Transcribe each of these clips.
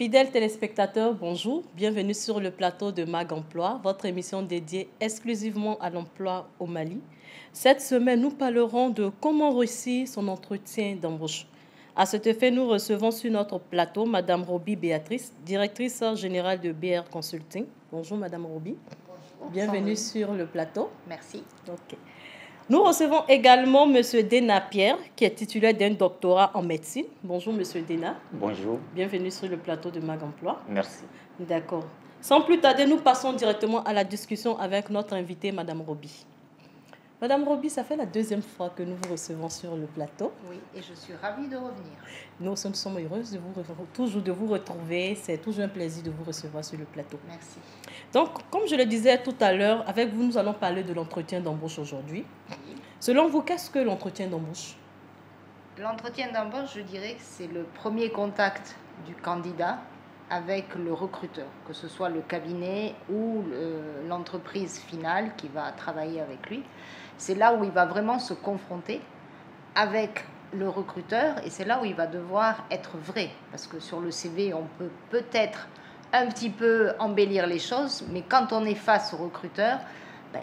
Fidèles téléspectateurs, bonjour. Bienvenue sur le plateau de Mag Emploi, votre émission dédiée exclusivement à l'emploi au Mali. Cette semaine, nous parlerons de comment réussir son entretien d'embauche. À cet effet, nous recevons sur notre plateau Madame Roby Béatrice, directrice générale de BR Consulting. Bonjour Madame Roby. Bonjour. Bienvenue sur le plateau. Merci. Ok. Nous recevons également M. Dena Pierre, qui est titulaire d'un doctorat en médecine. Bonjour M. Dena. Bonjour. Bienvenue sur le plateau de Mag Emploi. Merci. D'accord. Sans plus tarder, nous passons directement à la discussion avec notre invitée, Madame Roby. Madame Roby, ça fait la deuxième fois que nous vous recevons sur le plateau. Oui, et je suis ravie de revenir. Nous sommes heureuses de vous retrouver. C'est toujours un plaisir de vous recevoir sur le plateau. Merci. Donc, comme je le disais tout à l'heure, avec vous, nous allons parler de l'entretien d'embauche aujourd'hui. Oui. Selon vous, qu'est-ce que l'entretien d'embauche? L'entretien d'embauche, je dirais que c'est le premier contact du candidat avec le recruteur, que ce soit le cabinet ou l'entreprise finale qui va travailler avec lui. C'est là où il va vraiment se confronter avec le recruteur et c'est là où il va devoir être vrai. Parce que sur le CV, on peut peut-être un petit peu embellir les choses, mais quand on est face au recruteur,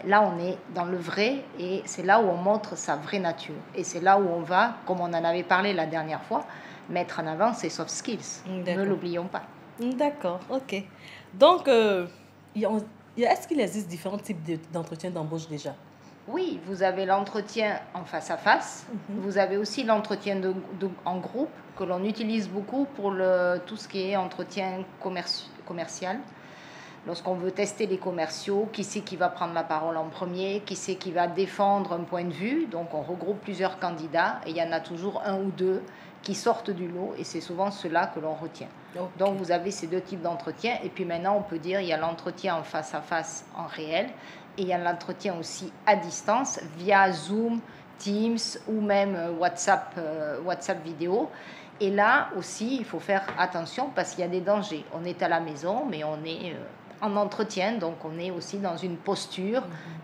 là on est dans le vrai et c'est là où on montre sa vraie nature. Et c'est là où on va, comme on en avait parlé la dernière fois, mettre en avant ses soft skills. Ne l'oublions pas. D'accord, ok. Donc, est-ce qu'il existe différents types d'entretien d'embauche déjà? Oui, vous avez l'entretien en face à face. Vous avez aussi l'entretien en groupe que l'on utilise beaucoup pour tout ce qui est entretien commercial. Lorsqu'on veut tester les commerciaux, qui c'est qui va prendre la parole en premier, qui c'est qui va défendre un point de vue. Donc on regroupe plusieurs candidats et il y en a toujours un ou deux qui sortent du lot et c'est souvent ceux-là que l'on retient. Okay. Donc vous avez ces deux types d'entretien et puis maintenant on peut dire il y a l'entretien en face à face en réel et il y a l'entretien aussi à distance via Zoom, Teams ou même WhatsApp vidéo. Et là aussi il faut faire attention parce qu'il y a des dangers. On est à la maison mais on est en entretien, donc on est aussi dans une posture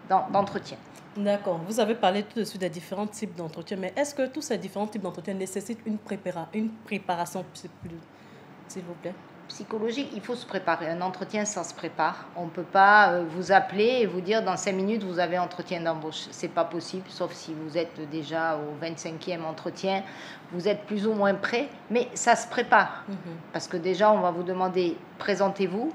d'entretien. D'accord. Vous avez parlé tout de suite des différents types d'entretien, mais est-ce que tous ces différents types d'entretien nécessitent une préparation, s'il vous plaît? Psychologique, il faut se préparer. Un entretien, ça se prépare. On ne peut pas vous appeler et vous dire dans 5 minutes, vous avez entretien d'embauche. Ce n'est pas possible, sauf si vous êtes déjà au 25e entretien. Vous êtes plus ou moins prêt, mais ça se prépare. Parce que déjà, on va vous demander, présentez-vous.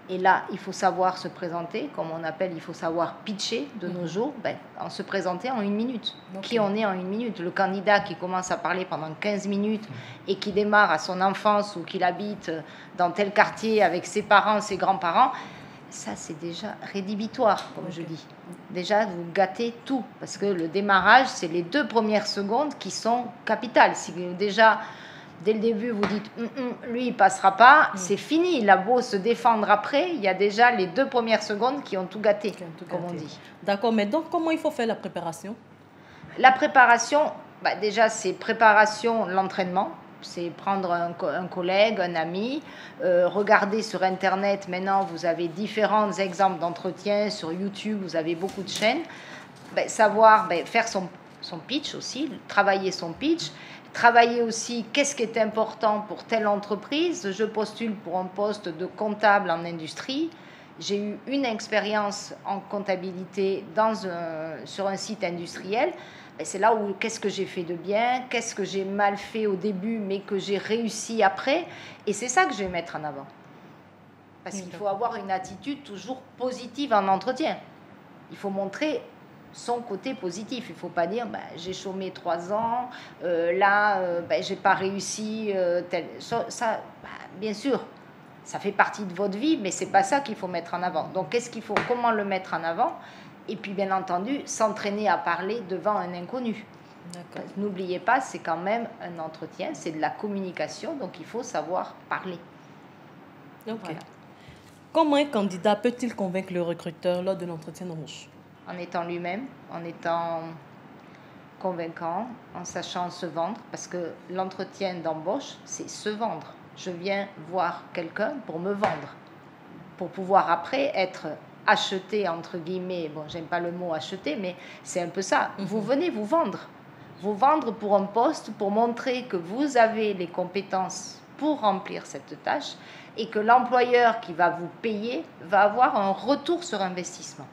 Et là, il faut savoir se présenter, comme on appelle, il faut savoir pitcher de nos jours, en se présenter en 1 minute. Okay. Qui on est en 1 minute? Le candidat qui commence à parler pendant 15 minutes et qui démarre à son enfance ou qu'il habite dans tel quartier avec ses parents, ses grands-parents, ça c'est déjà rédhibitoire, comme je dis. Déjà, vous gâtez tout, parce que le démarrage, c'est les 2 premières secondes qui sont capitales. Si déjà... Dès le début, vous dites lui, il passera pas, c'est fini. Il a beau se défendre après, il y a déjà les 2 premières secondes qui ont tout gâté, comme on dit. D'accord, mais donc comment il faut faire la préparation? La préparation, déjà, c'est préparation, l'entraînement. C'est prendre un collègue, un ami, regarder sur Internet. Maintenant, vous avez différents exemples d'entretien. Sur YouTube, vous avez beaucoup de chaînes. Savoir faire son pitch aussi, travailler son pitch. Travailler aussi qu'est-ce qui est important pour telle entreprise. Je postule pour un poste de comptable en industrie. J'ai eu une expérience en comptabilité sur un site industriel. C'est là où qu'est-ce que j'ai fait de bien, qu'est-ce que j'ai mal fait au début mais que j'ai réussi après. Et c'est ça que je vais mettre en avant. Parce qu'il faut avoir une attitude toujours positive en entretien. Il faut montrer son côté positif. Il ne faut pas dire j'ai chômé 3 ans, j'ai pas réussi. Bien sûr, ça fait partie de votre vie, mais c'est pas ça qu'il faut mettre en avant. Donc comment le mettre en avant? Et puis bien entendu, s'entraîner à parler devant un inconnu. N'oubliez pas, c'est quand même un entretien, c'est de la communication, donc il faut savoir parler. Voilà. Comment un candidat peut-il convaincre le recruteur lors de l'entretien d'embauche? En étant lui-même, en étant convaincant, en sachant se vendre, parce que l'entretien d'embauche, c'est se vendre. Je viens voir quelqu'un pour me vendre, pour pouvoir après être acheté, entre guillemets, bon, j'aime pas le mot acheter, mais c'est un peu ça. Vous venez vous vendre pour un poste, pour montrer que vous avez les compétences pour remplir cette tâche et que l'employeur qui va vous payer va avoir un retour sur investissement.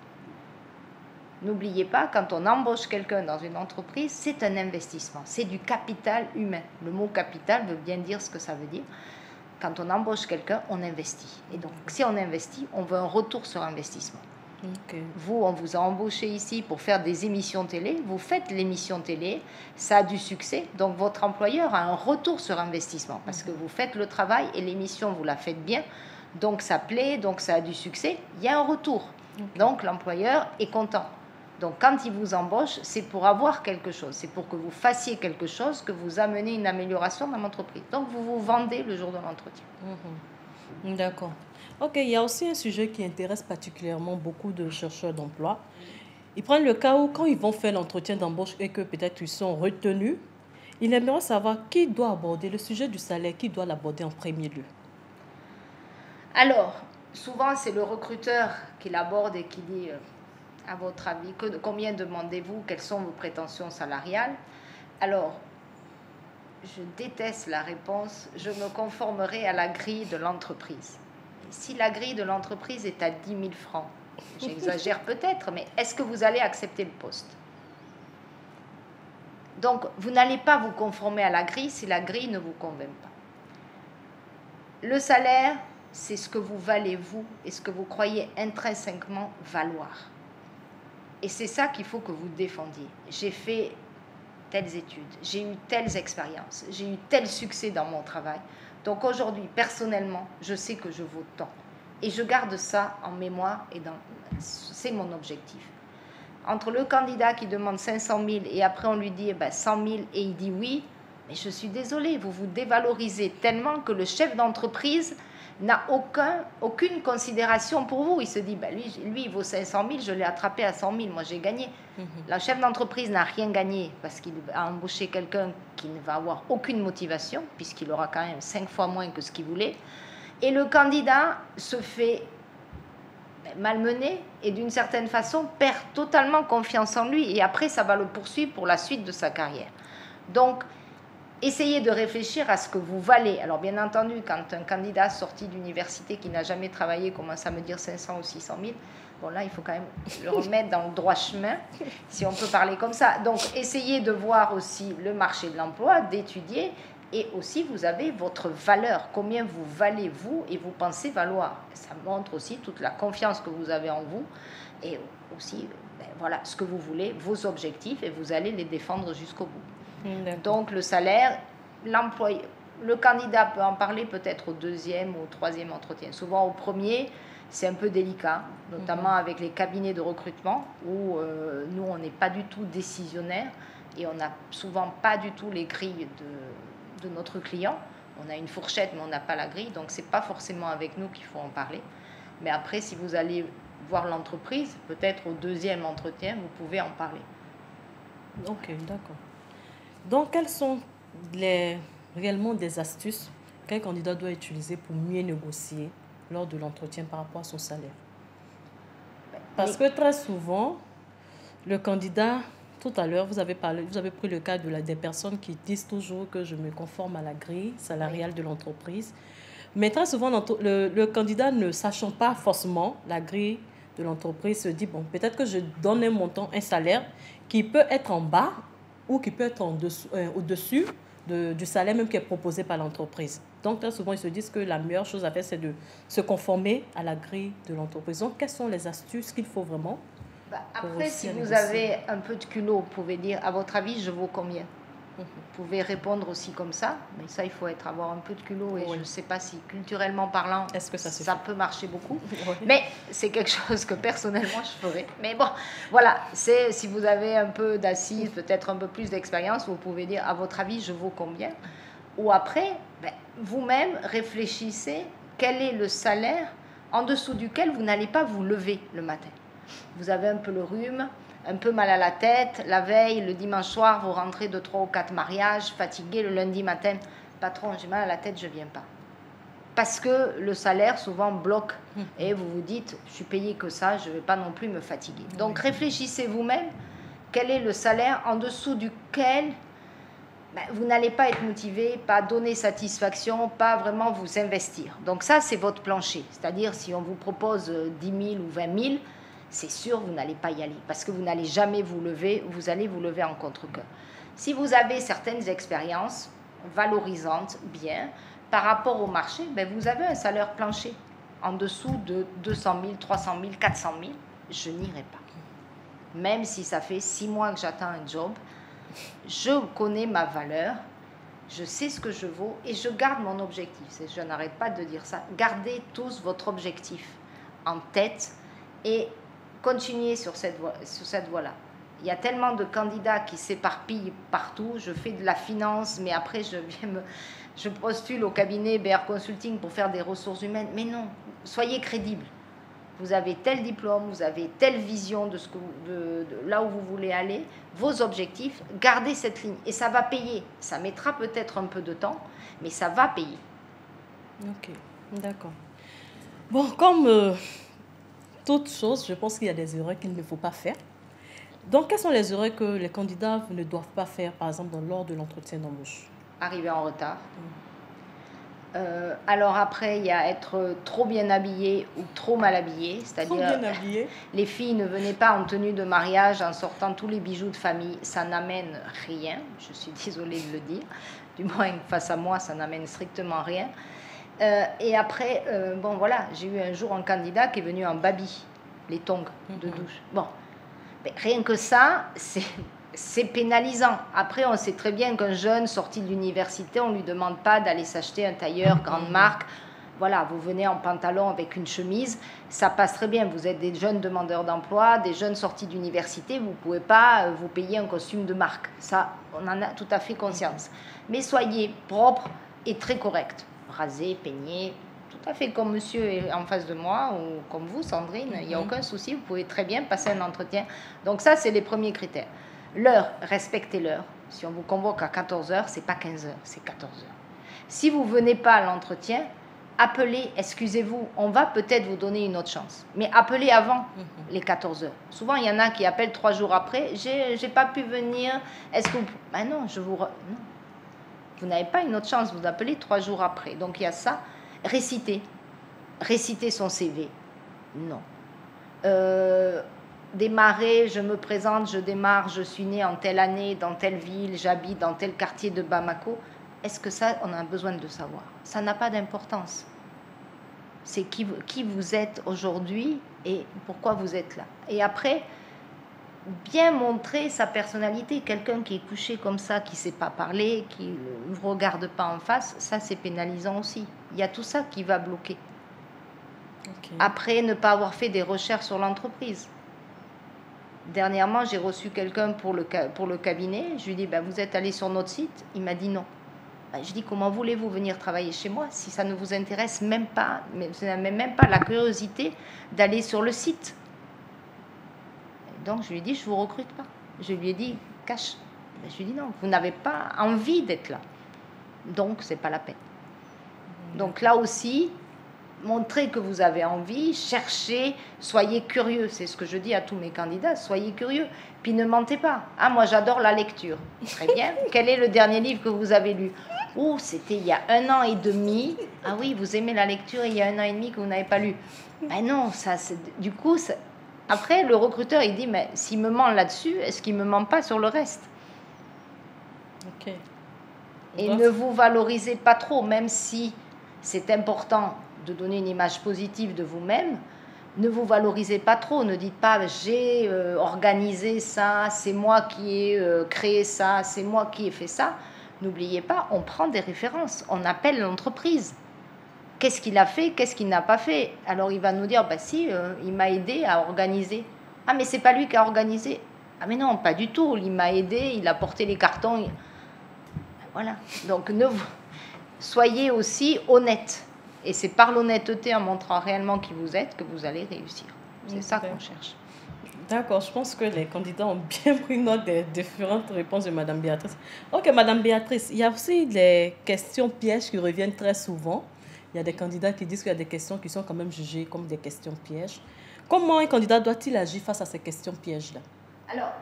N'oubliez pas, quand on embauche quelqu'un dans une entreprise, c'est un investissement, c'est du capital humain. Le mot capital veut bien dire ce que ça veut dire. Quand on embauche quelqu'un, on investit. Et donc, si on investit, on veut un retour sur investissement. Okay. Vous, on vous a embauché ici pour faire des émissions télé. Vous faites l'émission télé, ça a du succès. Donc, votre employeur a un retour sur investissement parce que vous faites le travail et l'émission, vous la faites bien. Donc, ça plaît, donc ça a du succès. Il y a un retour. Okay. Donc, l'employeur est content. Donc, quand il vous embauche, c'est pour avoir quelque chose. C'est pour que vous fassiez quelque chose, que vous amenez une amélioration dans l'entreprise. Donc, vous vous vendez le jour de l'entretien. D'accord. Ok, il y a aussi un sujet qui intéresse particulièrement beaucoup de chercheurs d'emploi. Ils prennent le cas où, quand ils vont faire l'entretien d'embauche et que peut-être ils sont retenus, ils aimeraient savoir qui doit aborder le sujet du salaire, qui doit l'aborder en premier lieu. Alors, souvent, c'est le recruteur qui l'aborde et qui dit... à votre avis, combien demandez-vous? Quelles sont vos prétentions salariales? Alors, je déteste la réponse. Je me conformerai à la grille de l'entreprise. Si la grille de l'entreprise est à 10 000 francs, j'exagère peut-être, mais est-ce que vous allez accepter le poste? Donc, vous n'allez pas vous conformer à la grille si la grille ne vous convainc pas. Le salaire, c'est ce que vous valez vous et ce que vous croyez intrinsèquement valoir. Et c'est ça qu'il faut que vous défendiez. J'ai fait telles études, j'ai eu telles expériences, j'ai eu tel succès dans mon travail. Donc aujourd'hui, personnellement, je sais que je vaux tant. Et je garde ça en mémoire et c'est mon objectif. Entre le candidat qui demande 500 000 et après on lui dit 100 000 et il dit oui, mais je suis désolée, vous vous dévalorisez tellement que le chef d'entreprise n'a aucune considération pour vous. Il se dit, lui, il vaut 500 000, je l'ai attrapé à 100 000, moi j'ai gagné. Le chef d'entreprise n'a rien gagné parce qu'il a embauché quelqu'un qui ne va avoir aucune motivation, puisqu'il aura quand même 5 fois moins que ce qu'il voulait. Et le candidat se fait malmener et d'une certaine façon perd totalement confiance en lui. Et après, ça va le poursuivre pour la suite de sa carrière. Donc, essayez de réfléchir à ce que vous valez. Alors, bien entendu, quand un candidat sorti d'université qui n'a jamais travaillé commence à me dire 500 ou 600 000, bon, là, il faut quand même le remettre dans le droit chemin, si on peut parler comme ça. Donc, essayez de voir aussi le marché de l'emploi, d'étudier, et aussi, vous avez votre valeur, combien vous valez vous et vous pensez valoir. Ça montre aussi toute la confiance que vous avez en vous, et aussi, voilà, ce que vous voulez, vos objectifs, et vous allez les défendre jusqu'au bout. Donc le salaire, le candidat peut en parler peut-être au deuxième ou au troisième entretien. Souvent au premier, c'est un peu délicat, notamment avec les cabinets de recrutement où nous, on n'est pas du tout décisionnaire et on n'a souvent pas du tout les grilles de notre client. On a une fourchette, mais on n'a pas la grille, donc c'est pas forcément avec nous qu'il faut en parler. Mais après, si vous allez voir l'entreprise, peut-être au deuxième entretien, vous pouvez en parler. Ok, d'accord. Donc, quelles sont réellement des astuces qu'un candidat doit utiliser pour mieux négocier lors de l'entretien par rapport à son salaire? Parce que très souvent, le candidat, tout à l'heure, vous avez pris le cas des personnes qui disent toujours que je me conforme à la grille salariale de l'entreprise. Mais très souvent, le candidat, ne sachant pas forcément la grille de l'entreprise, se dit, bon, peut-être que je donne un montant, un salaire qui peut être en bas ou qui peut être au-dessus du salaire même qui est proposé par l'entreprise. Donc, très souvent, ils se disent que la meilleure chose à faire, c'est de se conformer à la grille de l'entreprise. Donc, quelles sont les astuces qu'il faut vraiment Après, si vous avez un peu de culot, vous pouvez dire, à votre avis, je vaux combien? Vous pouvez répondre aussi comme ça, mais ça, il faut avoir un peu de culot. Et je ne sais pas si, culturellement parlant, est-ce que ça peut marcher beaucoup. Oui. Mais c'est quelque chose que, personnellement, je ferais. Mais bon, voilà, si vous avez un peu d'assises, peut-être un peu plus d'expérience, vous pouvez dire, à votre avis, je vaux combien? Ou après, vous-même, réfléchissez quel est le salaire en dessous duquel vous n'allez pas vous lever le matin. Vous avez un peu le rhume, un peu mal à la tête, la veille, le dimanche soir, vous rentrez de 3 ou 4 mariages, fatigué le lundi matin. Patron, j'ai mal à la tête, je ne viens pas. Parce que le salaire souvent bloque et vous vous dites, je suis payé que ça, je ne vais pas non plus me fatiguer. Donc réfléchissez vous-même, quel est le salaire en dessous duquel ben, vous n'allez pas être motivé, pas donner satisfaction, pas vraiment vous investir. Donc ça, c'est votre plancher. C'est-à-dire, si on vous propose 10 000 ou 20 000, c'est sûr, vous n'allez pas y aller parce que vous n'allez jamais vous lever, vous allez vous lever en contre-cœur. Si vous avez certaines expériences valorisantes, bien, par rapport au marché, ben, vous avez un salaire plancher. En dessous de 200 000, 300 000, 400 000, je n'irai pas. Même si ça fait 6 mois que j'attends un job, je connais ma valeur, je sais ce que je vaux et je garde mon objectif. Je n'arrête pas de dire ça. Gardez tous votre objectif en tête et continuez sur cette voie-là. Il y a tellement de candidats qui s'éparpillent partout. Je fais de la finance, mais après je postule au cabinet BR Consulting pour faire des ressources humaines. Mais non, soyez crédibles. Vous avez tel diplôme, vous avez telle vision de là où vous voulez aller, vos objectifs, gardez cette ligne. Et ça va payer. Ça mettra peut-être un peu de temps, mais ça va payer. Ok, d'accord. Bon, comme toute chose, je pense qu'il y a des erreurs qu'il ne faut pas faire. Donc, quelles sont les erreurs que les candidats ne doivent pas faire, par exemple, lors de l'entretien d'embauche? Arriver en retard. Alors après, il y a être trop bien habillé ou trop mal habillé. C'est-à-dire, les filles ne venaient pas en tenue de mariage en sortant tous les bijoux de famille. Ça n'amène rien. Je suis désolée de le dire. Du moins, face à moi, ça n'amène strictement rien. Et après, bon voilà, j'ai eu un jour un candidat qui est venu en baby, les tongs de douche. Bon, mais rien que ça, c'est pénalisant. Après, on sait très bien qu'un jeune sorti de l'université, on ne lui demande pas d'aller s'acheter un tailleur grande marque. Voilà, vous venez en pantalon avec une chemise, ça passe très bien. Vous êtes des jeunes demandeurs d'emploi, des jeunes sortis d'université, vous ne pouvez pas vous payer un costume de marque. Ça, on en a tout à fait conscience. Mais soyez propre et très correct. Rasé, peigné, tout à fait comme monsieur est en face de moi ou comme vous, Sandrine, il n'y a aucun souci, vous pouvez très bien passer un entretien. Donc ça, c'est les premiers critères. L'heure, respectez l'heure. Si on vous convoque à 14h, ce n'est pas 15h, c'est 14h. Si vous ne venez pas à l'entretien, appelez, excusez-vous, on va peut-être vous donner une autre chance. Mais appelez avant les 14h. Souvent, il y en a qui appellent 3 jours après, j'ai pas pu venir, est-ce que vous... Ben non, non. Vous n'avez pas une autre chance, vous appelez 3 jours après. Donc il y a ça. Réciter son CV. Non. Démarrer, je me présente, je démarre, je suis née en telle année, dans telle ville, j'habite dans tel quartier de Bamako. Est-ce que ça, on a besoin de savoir? Ça n'a pas d'importance. C'est qui vous êtes aujourd'hui et pourquoi vous êtes là. Et après, bien montrer sa personnalité. Quelqu'un qui est couché comme ça, qui ne sait pas parler, qui ne vous regarde pas en face, ça c'est pénalisant aussi. Il y a tout ça qui va bloquer. Okay. Après, ne pas avoir fait des recherches sur l'entreprise. Dernièrement, j'ai reçu quelqu'un pour le cabinet. Je lui ai dit, ben, vous êtes allé sur notre site? Il m'a dit non. Ben, je dis, comment voulez-vous venir travailler chez moi si ça ne vous intéresse même pas, vous n'avez même pas la curiosité d'aller sur le site? Donc, je lui ai dit, je ne vous recrute pas. Je lui ai dit, cache. Je lui ai dit, non, vous n'avez pas envie d'être là. Donc, ce n'est pas la peine. Donc, là aussi, montrez que vous avez envie, cherchez, soyez curieux. C'est ce que je dis à tous mes candidats, soyez curieux. Puis, ne mentez pas. Ah, moi, j'adore la lecture. Très bien. Quel est le dernier livre que vous avez lu? Oh, c'était il y a 1 an et demi. Ah oui, vous aimez la lecture et il y a 1 an et demi que vous n'avez pas lu. Ben non, ça, du coup... Après, le recruteur, il dit, mais s'il me ment là-dessus, est-ce qu'il ne me ment pas sur le reste? Okay. Et ne vous valorisez pas trop, même si c'est important de donner une image positive de vous-même, ne vous valorisez pas trop. Ne dites pas, j'ai organisé ça, c'est moi qui ai créé ça, c'est moi qui ai fait ça. N'oubliez pas, on prend des références, on appelle l'entreprise. Qu'est-ce qu'il a fait, qu'est-ce qu'il n'a pas fait? Alors il va nous dire, bah si, il m'a aidé à organiser. Ah mais c'est pas lui qui a organisé. Ah mais non, pas du tout, il m'a aidé, il a porté les cartons. Voilà, donc soyez aussi honnête. Et c'est par l'honnêteté, en montrant réellement qui vous êtes, que vous allez réussir. C'est ça qu'on cherche. D'accord, je pense que les candidats ont bien pris note des différentes réponses de Mme Béatrice. Ok, Mme Béatrice, il y a aussi des questions pièges qui reviennent très souvent. Il y a des candidats qui disent qu'il y a des questions qui sont quand même jugées comme des questions pièges. Comment un candidat doit-il agir face à ces questions pièges-là? Alors,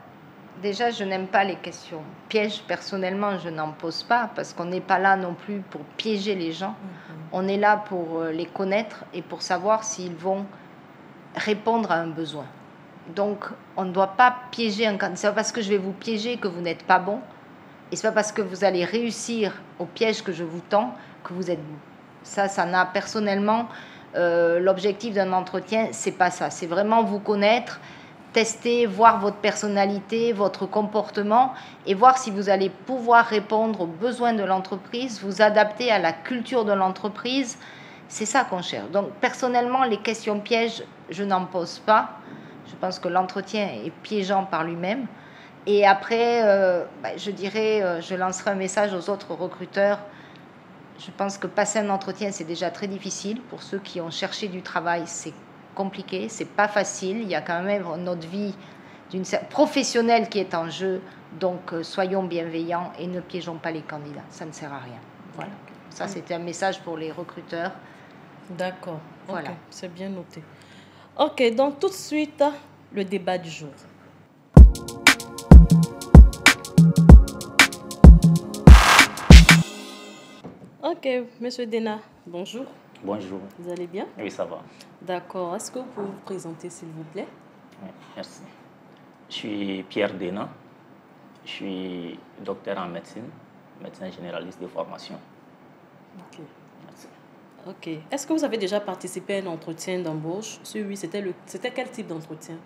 Déjà, je n'aime pas les questions pièges. Personnellement, je n'en pose pas parce qu'on n'est pas là non plus pour piéger les gens. On est là pour les connaître et pour savoir s'ils vont répondre à un besoin. Donc, on ne doit pas piéger un candidat. Ce n'est pas parce que je vais vous piéger que vous n'êtes pas bon. Et ce n'est pas parce que vous allez réussir au piège que je vous tends que vous êtes bon. Ça n'a personnellement... l'objectif d'un entretien, c'est pas ça. C'est vraiment vous connaître, tester, voir votre personnalité, votre comportement et voir si vous allez pouvoir répondre aux besoins de l'entreprise, vous adapter à la culture de l'entreprise. C'est ça qu'on cherche. Donc, personnellement, les questions pièges, je n'en pose pas. Je pense que l'entretien est piégeant par lui-même. Et après, je dirais, je lancerai un message aux autres recruteurs. Je pense que passer un entretien, c'est déjà très difficile. Pour ceux qui ont cherché du travail, c'est compliqué, c'est pas facile. Il y a quand même notre vie professionnelle qui est en jeu. Donc, soyons bienveillants et ne piégeons pas les candidats. Ça ne sert à rien. Voilà. Ça, c'était un message pour les recruteurs. D'accord. Voilà. Okay. C'est bien noté. OK, donc tout de suite, le débat du jour. Ok, Monsieur Dena, bonjour. Bonjour. Vous allez bien? Oui, ça va. D'accord. Est-ce que vous pouvez vous présenter, s'il vous plaît? Oui, merci. Je suis Pierre Dena. Je suis docteur en médecine, médecin généraliste de formation. Ok. Merci. Ok. Est-ce que vous avez déjà participé à un entretien d'embauche? Si oui, c'était quel type d'entretien?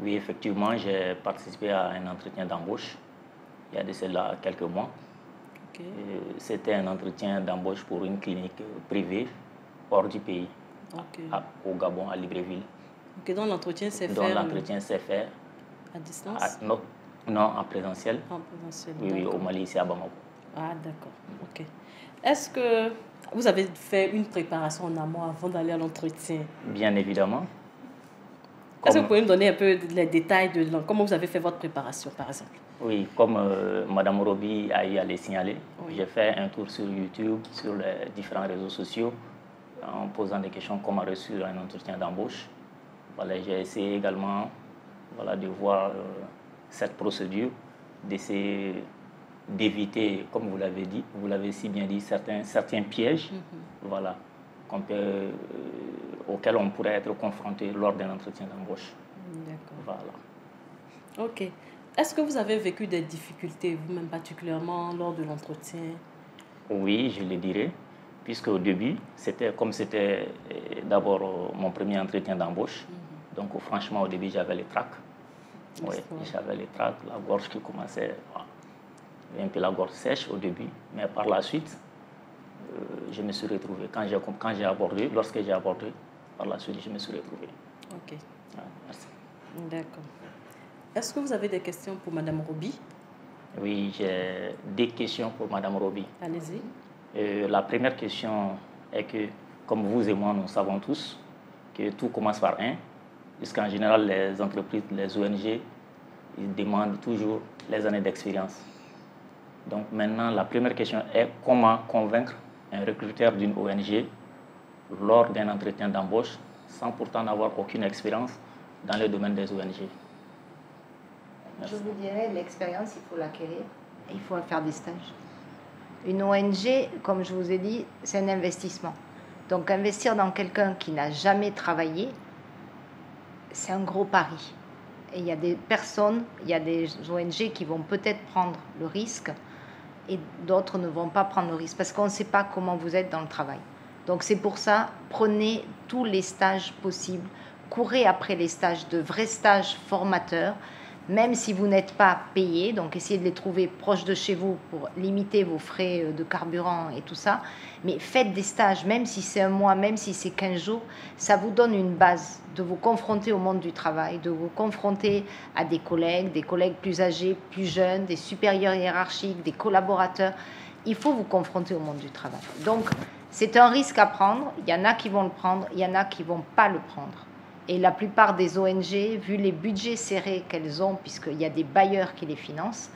Oui, effectivement, j'ai participé à un entretien d'embauche il y a de cela quelques mois. Okay. C'était un entretien d'embauche pour une clinique privée hors du pays, au Gabon, à Libreville. Ok, donc l'entretien s'est fait... Donc l'entretien s'est fait... À distance? Non, en présentiel. En présentiel, oui, au Mali, ici à Bamako. Ah, d'accord. Ok. Est-ce que vous avez fait une préparation en amont avant d'aller à l'entretien? Bien évidemment. Est-ce que vous pouvez me donner un peu les détails de comment vous avez fait votre préparation, par exemple? Oui, comme Madame Roby a eu à les signaler, j'ai fait un tour sur YouTube, sur les différents réseaux sociaux, en posant des questions comment réussir un entretien d'embauche. Voilà, j'ai essayé également de voir cette procédure, d'essayer d'éviter, comme vous l'avez dit, vous l'avez si bien dit, certains pièges, voilà, auxquels on pourrait être confronté lors d'un entretien d'embauche. D'accord. Voilà. Ok. Est-ce que vous avez vécu des difficultés, vous-même particulièrement, lors de l'entretien? Oui, je le dirais, puisque au début, c'était d'abord mon premier entretien d'embauche. Donc franchement, au début, j'avais les tracs. Oui, j'avais les tracs, la gorge qui commençait, un peu la gorge sèche au début. Mais par la suite, je me suis retrouvé. Lorsque j'ai abordé, par la suite, je me suis retrouvé. Ok. Ouais, merci. D'accord. Est-ce que vous avez des questions pour Madame Roby? Oui, j'ai des questions pour Madame Roby. Allez-y. La première question est que, comme vous et moi, nous savons tous que tout commence par un, puisqu'en général, les entreprises, les ONG, ils demandent toujours les années d'expérience. Donc maintenant, la première question est comment convaincre un recruteur d'une ONG lors d'un entretien d'embauche sans pourtant n'avoir aucune expérience dans le domaine des ONG. Je vous dirais, l'expérience, il faut l'acquérir. Il faut faire des stages. Une ONG, comme je vous ai dit, c'est un investissement. Donc investir dans quelqu'un qui n'a jamais travaillé, c'est un gros pari. Et il y a des personnes, il y a des ONG qui vont peut-être prendre le risque et d'autres ne vont pas prendre le risque parce qu'on ne sait pas comment vous êtes dans le travail. Donc c'est pour ça, prenez tous les stages possibles, courez après les stages, de vrais stages formateurs, même si vous n'êtes pas payé, donc essayez de les trouver proches de chez vous pour limiter vos frais de carburant et tout ça. Mais faites des stages, même si c'est un mois, même si c'est 15 jours, ça vous donne une base de vous confronter au monde du travail, de vous confronter à des collègues plus âgés, plus jeunes, des supérieurs hiérarchiques, des collaborateurs. Il faut vous confronter au monde du travail. Donc, c'est un risque à prendre. Il y en a qui vont le prendre, il y en a qui ne vont pas le prendre. Et la plupart des ONG, vu les budgets serrés qu'elles ont, puisqu'il y a des bailleurs qui les financent,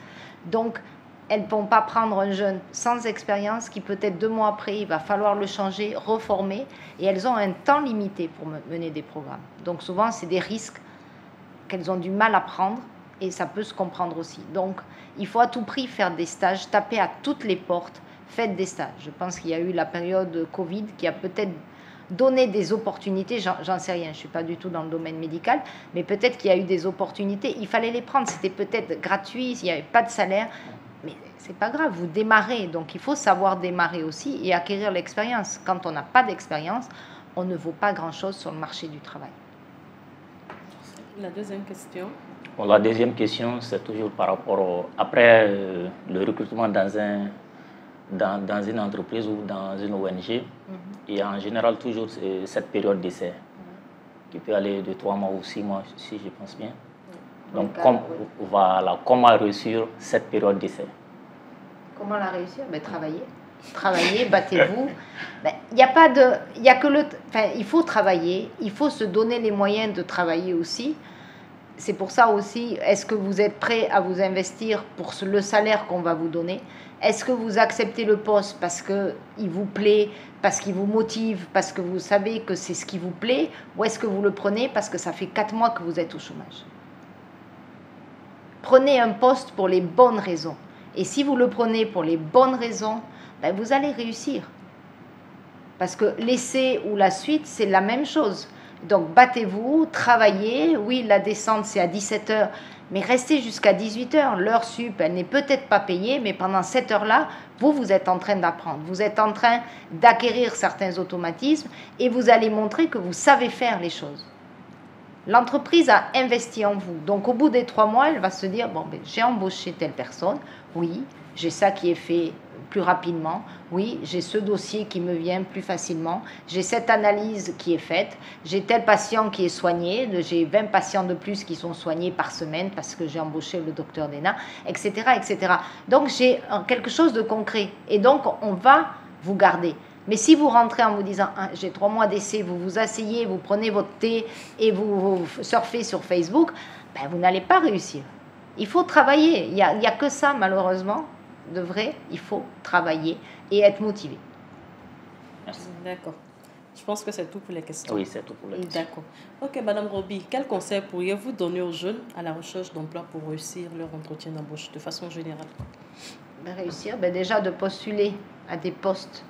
donc elles ne vont pas prendre un jeune sans expérience qui peut-être 2 mois après, il va falloir le changer, reformer, et elles ont un temps limité pour mener des programmes. Donc souvent, c'est des risques qu'elles ont du mal à prendre, Et ça peut se comprendre aussi. Donc, il faut à tout prix faire des stages, taper à toutes les portes, faites des stages. Je pense qu'il y a eu la période Covid qui a peut-être donné des opportunités, j'en sais rien, je ne suis pas du tout dans le domaine médical, mais peut-être qu'il y a eu des opportunités, il fallait les prendre, c'était peut-être gratuit, il n'y avait pas de salaire, mais c'est pas grave, vous démarrez, donc il faut savoir démarrer aussi et acquérir l'expérience. Quand on n'a pas d'expérience, on ne vaut pas grand-chose sur le marché du travail. La deuxième question. Bon, la deuxième question, c'est toujours par rapport après le recrutement dans une entreprise ou dans une ONG. Il y a en général toujours cette période d'essai qui peut aller de 3 mois ou 6 mois, si je pense bien. Donc, comment réussir cette période d'essai? Comment la réussir? Travaillez, battez-vous. Il faut travailler, il faut se donner les moyens de travailler aussi. C'est pour ça aussi, est-ce que vous êtes prêt à vous investir pour le salaire qu'on va vous donner? Est-ce que vous acceptez le poste parce qu'il vous plaît, parce qu'il vous motive, parce que vous savez que c'est ce qui vous plaît? Ou est-ce que vous le prenez parce que ça fait 4 mois que vous êtes au chômage? Prenez un poste pour les bonnes raisons. Et si vous le prenez pour les bonnes raisons, vous allez réussir. Parce que l'essai ou la suite, c'est la même chose. Donc, battez-vous, travaillez. Oui, la descente, c'est à 17h, mais restez jusqu'à 18h. L'heure sup, elle n'est peut-être pas payée, mais pendant cette heure-là, vous êtes en train d'apprendre. Vous êtes en train d'acquérir certains automatismes et vous allez montrer que vous savez faire les choses. L'entreprise a investi en vous. Donc, au bout des 3 mois, elle va se dire, j'ai embauché telle personne. Oui, j'ai ça qui est fait plus rapidement. Oui, j'ai ce dossier qui me vient plus facilement. J'ai cette analyse qui est faite. J'ai tel patient qui est soigné. J'ai 20 patients de plus qui sont soignés par semaine parce que j'ai embauché le docteur Dena, etc., etc. Donc, j'ai quelque chose de concret. Et donc, on va vous garder. Mais si vous rentrez en vous disant j'ai 3 mois d'essai, vous vous asseyez, vous prenez votre thé et vous surfez sur Facebook, vous n'allez pas réussir. Il faut travailler. Il y a que ça, malheureusement, de vrai. Il faut travailler et être motivé. Merci. D'accord. Je pense que c'est tout pour les questions. Oui, c'est tout pour les questions. D'accord. Ok, Madame Roby, quel conseil pourriez-vous donner aux jeunes à la recherche d'emploi pour réussir leur entretien d'embauche de façon générale? Réussir, déjà de postuler à des postes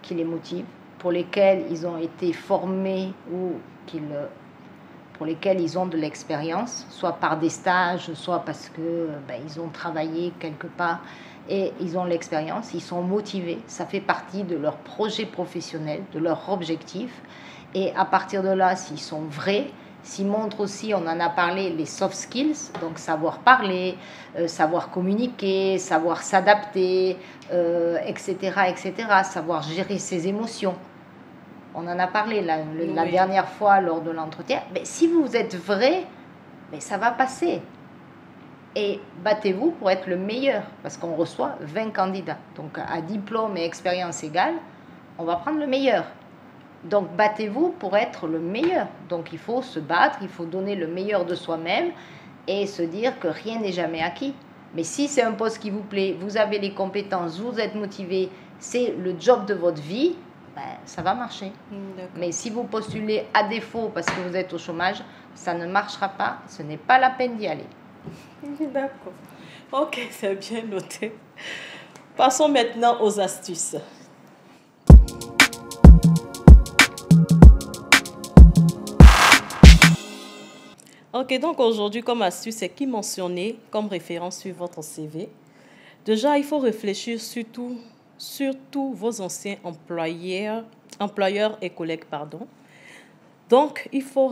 qui les motivent, pour lesquels ils ont été formés ou pour lesquels ils ont de l'expérience, soit par des stages, soit parce que ils ont travaillé quelque part et ils ont l'expérience, ils sont motivés, ça fait partie de leur projet professionnel, de leur objectif. Et à partir de là, s'ils sont vrais, s'ils montrent aussi, on en a parlé, les soft skills, donc savoir parler, savoir communiquer, savoir s'adapter, etc., etc., savoir gérer ses émotions. On en a parlé la dernière fois lors de l'entretien. Mais si vous êtes vrai, ça va passer. Et battez-vous pour être le meilleur, parce qu'on reçoit 20 candidats. Donc à diplôme et expérience égale, on va prendre le meilleur. Donc battez-vous pour être le meilleur. Donc il faut se battre, il faut donner le meilleur de soi-même et se dire que rien n'est jamais acquis. Mais si c'est un poste qui vous plaît, vous avez les compétences, vous êtes motivé, c'est le job de votre vie, ça va marcher. Mais si vous postulez à défaut parce que vous êtes au chômage, ça ne marchera pas, ce n'est pas la peine d'y aller. D'accord. Ok, c'est bien noté. Passons maintenant aux astuces. Ok, donc aujourd'hui, comme astuce, c'est qui mentionner comme référence sur votre CV. Déjà, il faut réfléchir surtout vos anciens employeurs et collègues, pardon. Donc, il faut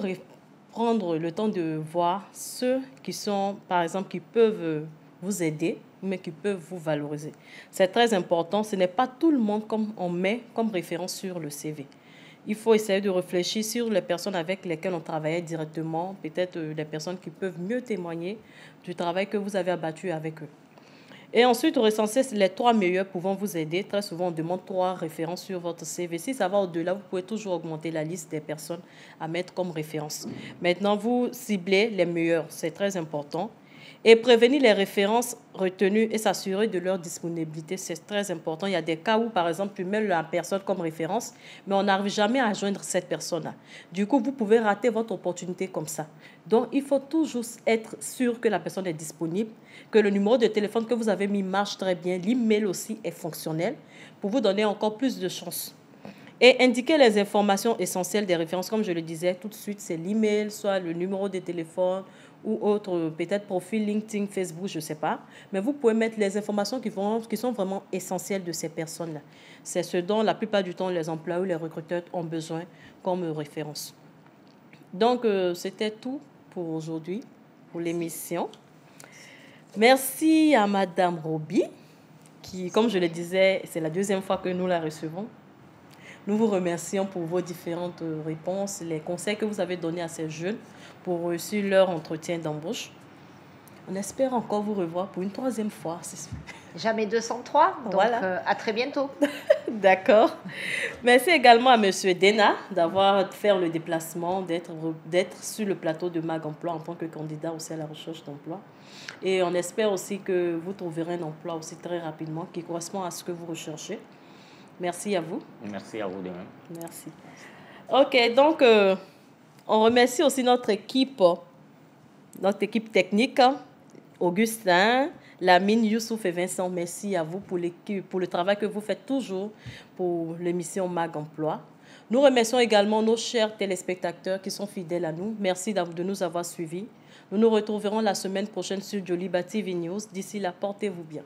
prendre le temps de voir ceux qui sont, par exemple, qui peuvent vous aider, mais qui peuvent vous valoriser. C'est très important. Ce n'est pas tout le monde comme on met comme référence sur le CV. Il faut essayer de réfléchir sur les personnes avec lesquelles on travaillait directement, peut-être les personnes qui peuvent mieux témoigner du travail que vous avez abattu avec eux. Et ensuite, recenser les 3 meilleurs pouvant vous aider. Très souvent, on demande 3 références sur votre CV. Si ça va au-delà, vous pouvez toujours augmenter la liste des personnes à mettre comme référence. Maintenant, vous ciblez les meilleurs. C'est très important. Et prévenir les références retenues et s'assurer de leur disponibilité, c'est très important. Il y a des cas où, par exemple, tu mets la personne comme référence, mais on n'arrive jamais à joindre cette personne-là. Du coup, vous pouvez rater votre opportunité comme ça. Donc, il faut toujours être sûr que la personne est disponible, que le numéro de téléphone que vous avez mis marche très bien, l'email aussi est fonctionnel, pour vous donner encore plus de chance. Et indiquer les informations essentielles des références, comme je le disais tout de suite, c'est l'email, soit le numéro de téléphone ou autre, peut-être profil LinkedIn, Facebook, je ne sais pas. Mais vous pouvez mettre les informations qui sont vraiment essentielles de ces personnes-là. C'est ce dont la plupart du temps les employeurs ou les recruteurs ont besoin comme référence. Donc, c'était tout pour aujourd'hui, pour l'émission. Merci à Madame Roby, qui, comme je le disais, c'est la deuxième fois que nous la recevons. Nous vous remercions pour vos différentes réponses, les conseils que vous avez donnés à ces jeunes pour réussir leur entretien d'embauche. On espère encore vous revoir pour une troisième fois. Jamais 203, donc voilà. À très bientôt. D'accord. Merci également à M. Dena d'avoir fait le déplacement, d'être sur le plateau de Mag Emploi en tant que candidat aussi à la recherche d'emploi. Et on espère aussi que vous trouverez un emploi aussi très rapidement qui correspond à ce que vous recherchez. Merci à vous. Merci à vous de même. Merci. OK, donc on remercie aussi notre équipe technique, Augustin, Lamine, Youssouf et Vincent. Merci à vous pour le travail que vous faites toujours pour l'émission Mag Emploi. Nous remercions également nos chers téléspectateurs qui sont fidèles à nous. Merci de nous avoir suivis. Nous nous retrouverons la semaine prochaine sur Joliba TV News. D'ici là, portez-vous bien.